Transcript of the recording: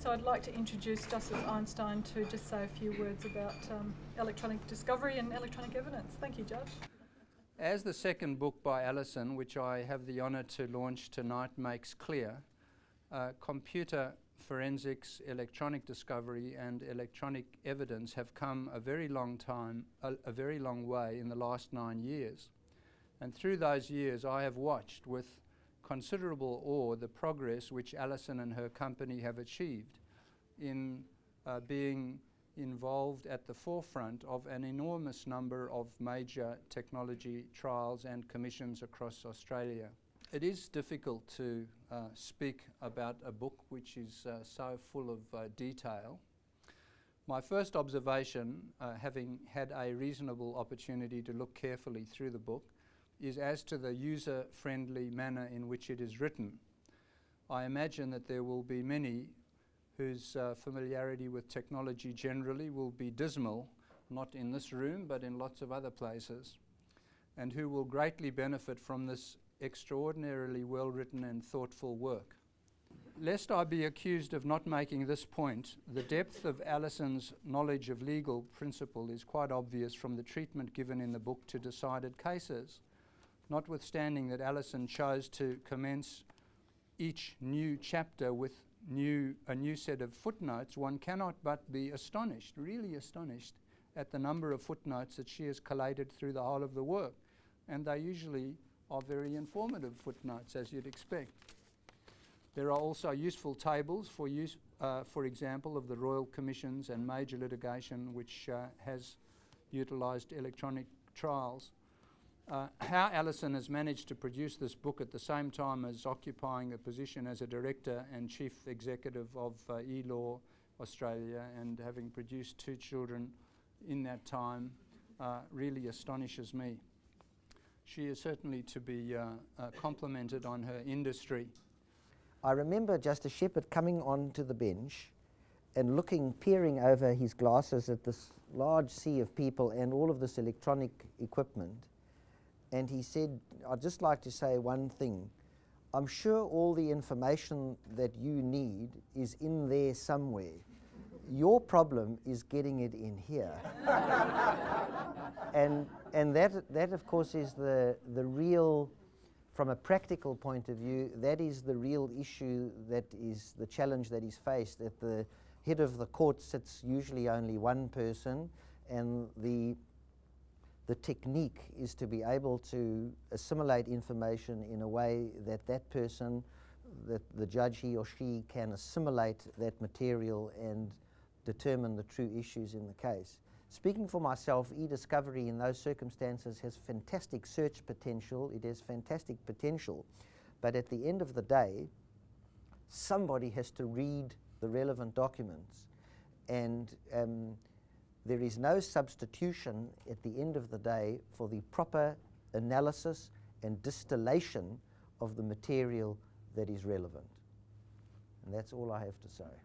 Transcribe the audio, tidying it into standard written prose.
So I'd like to introduce Justice Einstein to just say a few words about electronic discovery and electronic evidence. Thank you, Judge. As the second book by Allison, which I have the honour to launch tonight, makes clear, computer forensics, electronic discovery and electronic evidence have come a very long way in the last 9 years. And through those years I have watched with considerable awe the progress which Allison and her company have achieved in being involved at the forefront of an enormous number of major technology trials and commissions across Australia. It is difficult to speak about a book which is so full of detail. My first observation, having had a reasonable opportunity to look carefully through the book, is as to the user-friendly manner in which it is written. I imagine that there will be many whose familiarity with technology generally will be dismal, not in this room but in lots of other places, and who will greatly benefit from this extraordinarily well-written and thoughtful work. Lest I be accused of not making this point, the depth of Allison's knowledge of legal principle is quite obvious from the treatment given in the book to decided cases. Notwithstanding that Allison chose to commence each new chapter with a new set of footnotes, one cannot but be astonished, really astonished, at the number of footnotes that she has collated through the whole of the work. And they usually are very informative footnotes, as you'd expect. There are also useful tables for use, for example, of the Royal Commissions and major litigation which has utilised electronic trials. How Allison has managed to produce this book at the same time as occupying a position as a director and chief executive of e.law Australia and having produced 2 children in that time really astonishes me. She is certainly to be complimented on her industry. I remember Justice Shepherd coming onto the bench and peering over his glasses at this large sea of people and all of this electronic equipment. And he said, "I'd just like to say one thing. I'm sure all the information that you need is in there somewhere. Your problem is getting it in here." and that of course is the real, from a practical point of view, that is the real issue, that is the challenge that is faced. At the head of the court sits usually only one person, and the technique is to be able to assimilate information in a way that that person, that the judge, he or she, can assimilate that material and determine the true issues in the case. Speaking for myself, e.discovery in those circumstances has fantastic search potential, it has fantastic potential, but at the end of the day, somebody has to read the relevant documents, and there is no substitution at the end of the day for the proper analysis and distillation of the material that is relevant. And that's all I have to say.